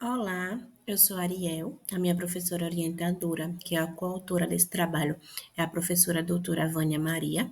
Olá, eu sou a Ariel, a minha professora orientadora, que é a coautora desse trabalho, é a professora doutora Vânia Maria.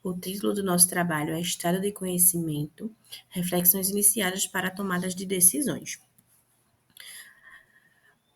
O título do nosso trabalho é Estado de Conhecimento, Reflexões Iniciadas para Tomadas de Decisões.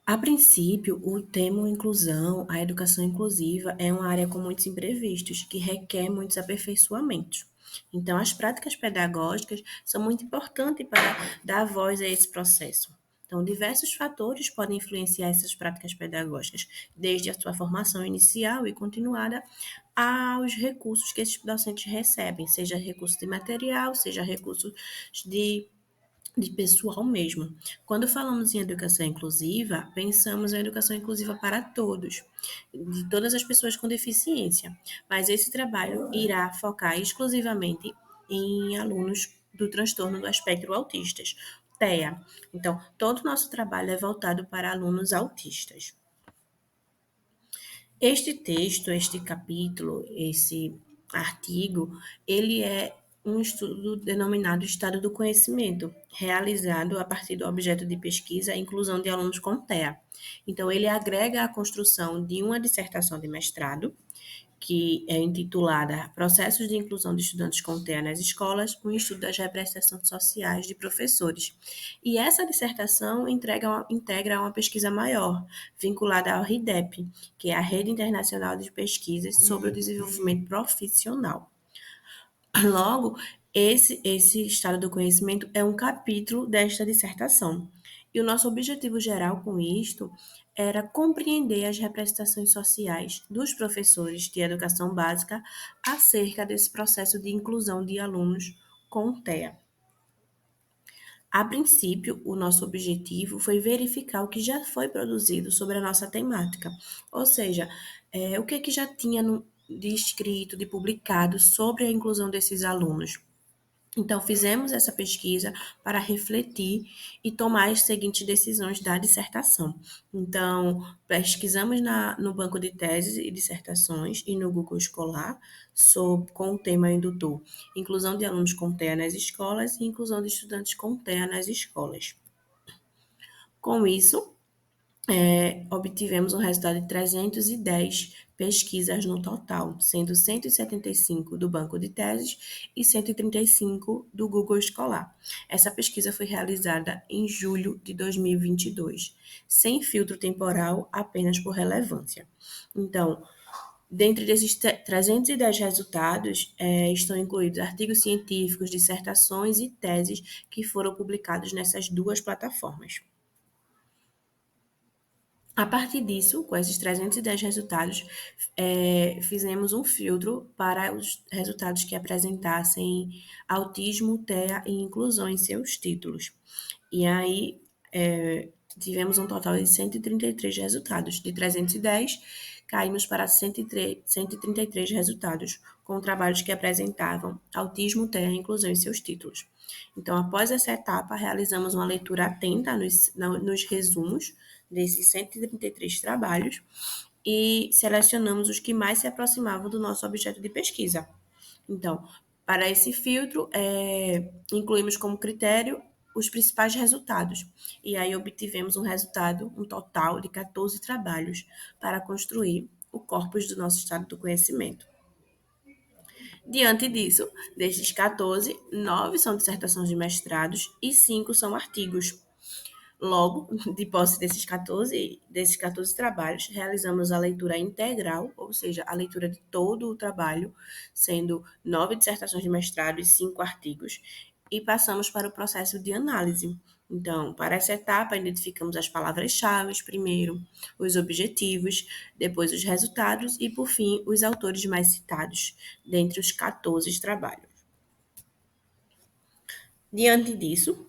A princípio, o tema inclusão, a educação inclusiva, é uma área com muitos imprevistos, que requer muitos aperfeiçoamentos. Então, as práticas pedagógicas são muito importantes para dar voz a esse processo. Então, diversos fatores podem influenciar essas práticas pedagógicas, desde a sua formação inicial e continuada aos recursos que esses docentes recebem, seja recurso de material, seja recursos de pessoal mesmo. Quando falamos em educação inclusiva, pensamos em educação inclusiva para todos, de todas as pessoas com deficiência. Mas esse trabalho irá focar exclusivamente em alunos do transtorno do espectro autistas, TEA. Então, todo o nosso trabalho é voltado para alunos autistas. Este texto, este capítulo, esse artigo, ele é um estudo denominado Estado do Conhecimento, realizado a partir do objeto de pesquisa a inclusão de alunos com TEA. Então, ele agrega a construção de uma dissertação de mestrado, que é intitulada Processos de Inclusão de Estudantes com TEA nas Escolas, um estudo das representações sociais de professores. E essa dissertação integra uma pesquisa maior, vinculada ao RIDEP, que é a Rede Internacional de Pesquisas sobre o Desenvolvimento Profissional. Logo, esse estado do conhecimento é um capítulo desta dissertação. E o nosso objetivo geral com isto era compreender as representações sociais dos professores de educação básica acerca desse processo de inclusão de alunos com TEA. A princípio, o nosso objetivo foi verificar o que já foi produzido sobre a nossa temática, ou seja, o que já tinha de escrito, de publicado sobre a inclusão desses alunos. Então, fizemos essa pesquisa para refletir e tomar as seguintes decisões da dissertação. Então, pesquisamos no banco de teses e dissertações e no Google Escolar com o tema indutor, inclusão de alunos com TEA nas escolas e inclusão de estudantes com TEA nas escolas. Com isso, obtivemos um resultado de 310 pesquisas no total, sendo 175 do banco de teses e 135 do Google Escolar. Essa pesquisa foi realizada em julho de 2022, sem filtro temporal, apenas por relevância. Então, dentre desses 310 resultados, estão incluídos artigos científicos, dissertações e teses que foram publicados nessas duas plataformas. A partir disso, com esses 310 resultados, fizemos um filtro para os resultados que apresentassem autismo, TEA e inclusão em seus títulos. E aí, tivemos um total de 133 resultados. De 310, caímos para 133 resultados, com trabalhos que apresentavam autismo, TEA e inclusão em seus títulos. Então, após essa etapa, realizamos uma leitura atenta nos resumos desses 133 trabalhos e selecionamos os que mais se aproximavam do nosso objeto de pesquisa. Então, para esse filtro, incluímos como critério os principais resultados. E aí obtivemos um total de 14 trabalhos para construir o corpus do nosso estado do conhecimento. Diante disso, desses 14, 9 são dissertações de mestrados e 5 são artigos. Logo, de posse desses 14 trabalhos, realizamos a leitura integral, ou seja, a leitura de todo o trabalho, sendo 9 dissertações de mestrado e 5 artigos, e passamos para o processo de análise. Então, para essa etapa, identificamos as palavras-chave primeiro, os objetivos, depois os resultados e, por fim, os autores mais citados, dentre os 14 trabalhos. Diante disso,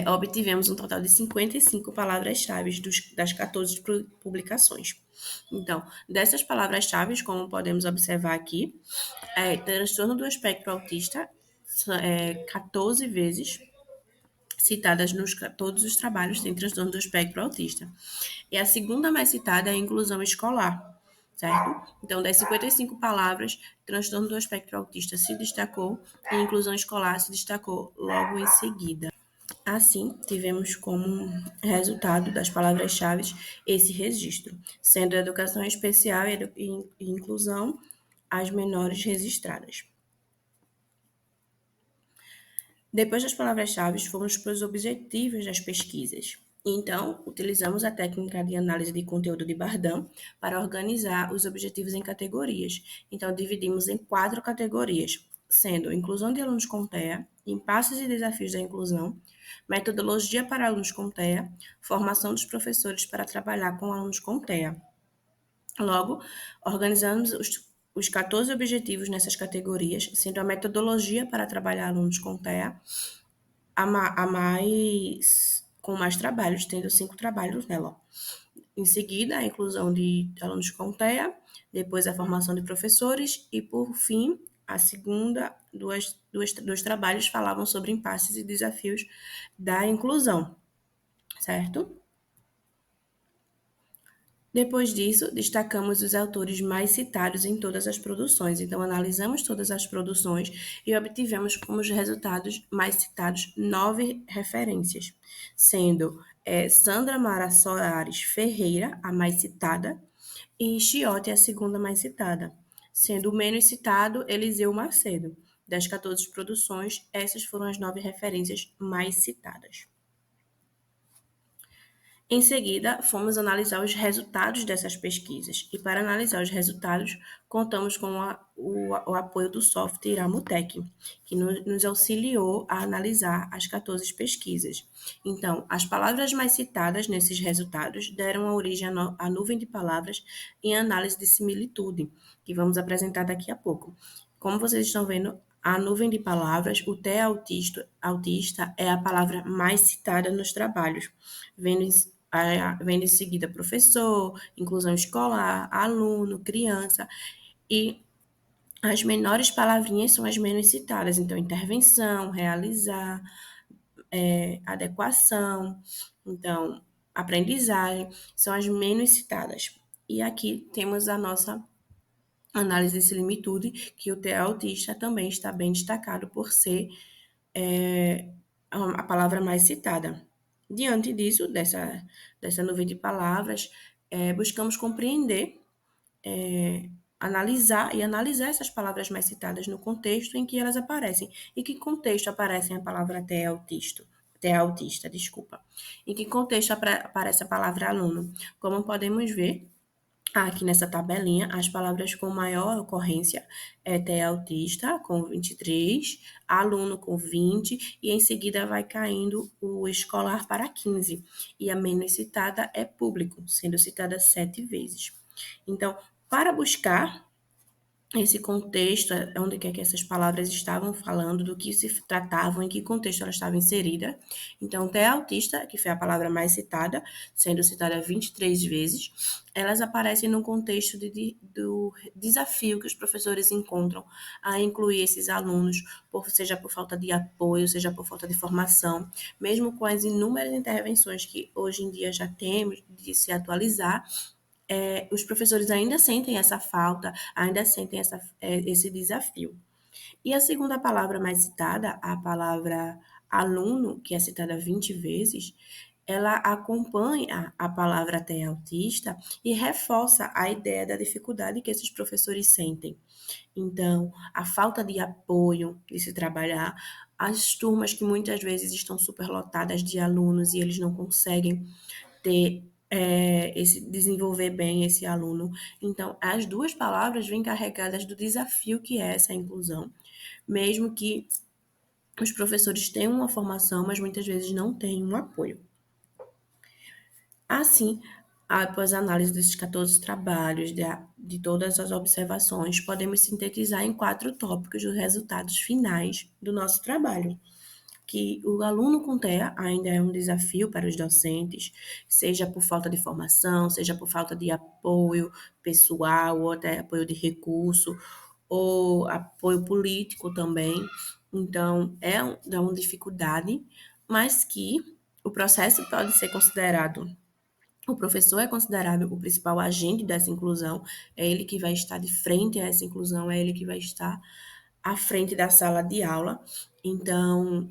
obtivemos um total de 55 palavras-chave das 14 publicações. Então, dessas palavras-chave, como podemos observar aqui, transtorno do espectro autista, 14 vezes citadas nos todos os trabalhos tem transtorno do espectro autista. E a segunda mais citada é a inclusão escolar, certo? Então, das 55 palavras, transtorno do espectro autista se destacou e inclusão escolar se destacou logo em seguida. Assim, tivemos como resultado das palavras-chave esse registro, sendo a educação especial e inclusão as menores registradas. Depois das palavras-chave, fomos para os objetivos das pesquisas. Então, utilizamos a técnica de análise de conteúdo de Bardhan para organizar os objetivos em categorias. Então, dividimos em 4 categorias, sendo inclusão de alunos com TEA, impasses e desafios da inclusão, metodologia para alunos com TEA, formação dos professores para trabalhar com alunos com TEA. Logo, organizamos os 14 objetivos nessas categorias, sendo a metodologia para trabalhar alunos com TEA com mais trabalhos, tendo 5 trabalhos nela. Em seguida, a inclusão de alunos com TEA, depois a formação de professores e, por fim, a segunda, dois trabalhos falavam sobre impasses e desafios da inclusão, certo? Depois disso, destacamos os autores mais citados em todas as produções. Então, analisamos todas as produções e obtivemos como resultados mais citados 9 referências, sendo Sandra Mara Soares Ferreira, a mais citada, e Chiote, a segunda mais citada, sendo o menos citado Eliseu Macedo. Das 14 produções, essas foram as 9 referências mais citadas. Em seguida, fomos analisar os resultados dessas pesquisas, e para analisar os resultados, contamos com o apoio do software Iramutec, que nos auxiliou a analisar as 14 pesquisas. Então, as palavras mais citadas nesses resultados deram origem à nuvem de palavras em análise de similitude, que vamos apresentar daqui a pouco. Como vocês estão vendo, a nuvem de palavras, o T autista é a palavra mais citada nos trabalhos, vem em seguida professor, inclusão escolar, aluno, criança, e as menores palavrinhas são as menos citadas. Então, intervenção, realizar, adequação, então, aprendizagem, são as menos citadas. E aqui temos a nossa análise de similitude, que o TEA autista também está bem destacado por ser a palavra mais citada. Diante disso, dessa nuvem de palavras, buscamos compreender, analisar essas palavras mais citadas no contexto em que elas aparecem. Em que contexto aparecem a palavra TEA autista, desculpa. Em que contexto aparece a palavra aluno? Como podemos ver, aqui nessa tabelinha, as palavras com maior ocorrência é TEA autista, com 23, aluno com 20, e em seguida vai caindo o escolar para 15. E a menos citada é público, sendo citada 7 vezes. Então, para buscar esse contexto, onde é que essas palavras estavam falando, do que se tratavam, em que contexto elas estavam inseridas. Então, TEA autista, que foi a palavra mais citada, sendo citada 23 vezes, elas aparecem no contexto do desafio que os professores encontram a incluir esses alunos, seja por falta de apoio, seja por falta de formação, mesmo com as inúmeras intervenções que hoje em dia já temos de se atualizar, os professores ainda sentem essa falta, ainda sentem esse desafio. E a segunda palavra mais citada, a palavra aluno, que é citada 20 vezes, ela acompanha a palavra até autista e reforça a ideia da dificuldade que esses professores sentem. Então, a falta de apoio de se trabalhar, as turmas que muitas vezes estão superlotadas de alunos e eles não conseguem ter desenvolver bem esse aluno. Então, as duas palavras vêm carregadas do desafio que é essa inclusão, mesmo que os professores tenham uma formação, mas muitas vezes não têm um apoio. Assim, após a análise desses 14 trabalhos, de todas as observações, podemos sintetizar em 4 tópicos os resultados finais do nosso trabalho. Que o aluno com TEA ainda é um desafio para os docentes, seja por falta de formação, seja por falta de apoio pessoal, ou até apoio de recurso, ou apoio político também. Então, é uma dificuldade, mas que o processo pode ser considerado. O professor é considerado o principal agente dessa inclusão, é ele que vai estar de frente a essa inclusão, é ele que vai estar à frente da sala de aula. Então,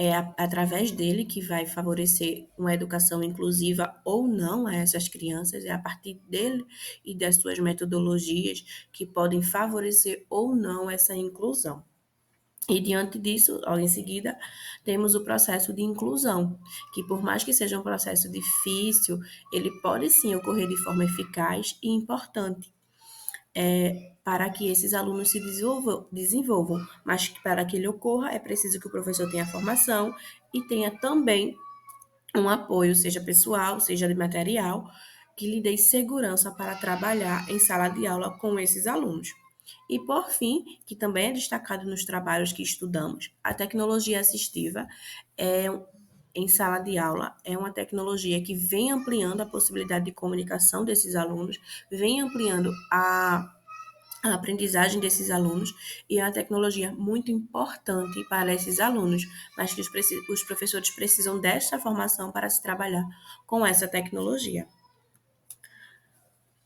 É através dele que vai favorecer uma educação inclusiva ou não a essas crianças, é a partir dele e das suas metodologias que podem favorecer ou não essa inclusão. E diante disso, logo em seguida, temos o processo de inclusão, que por mais que seja um processo difícil, ele pode sim ocorrer de forma eficaz e importante para que esses alunos se desenvolvam, mas para que ele ocorra é preciso que o professor tenha formação e tenha também um apoio, seja pessoal, seja de material, que lhe dê segurança para trabalhar em sala de aula com esses alunos. E, por fim, que também é destacado nos trabalhos que estudamos, a tecnologia assistiva é, em sala de aula é uma tecnologia que vem ampliando a possibilidade de comunicação desses alunos, vem ampliando a aprendizagem desses alunos e é uma tecnologia muito importante para esses alunos, mas que os professores precisam desta formação para se trabalhar com essa tecnologia.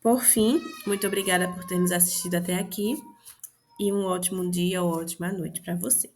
Por fim, muito obrigada por ter nos assistido até aqui e um ótimo dia ou ótima noite para você.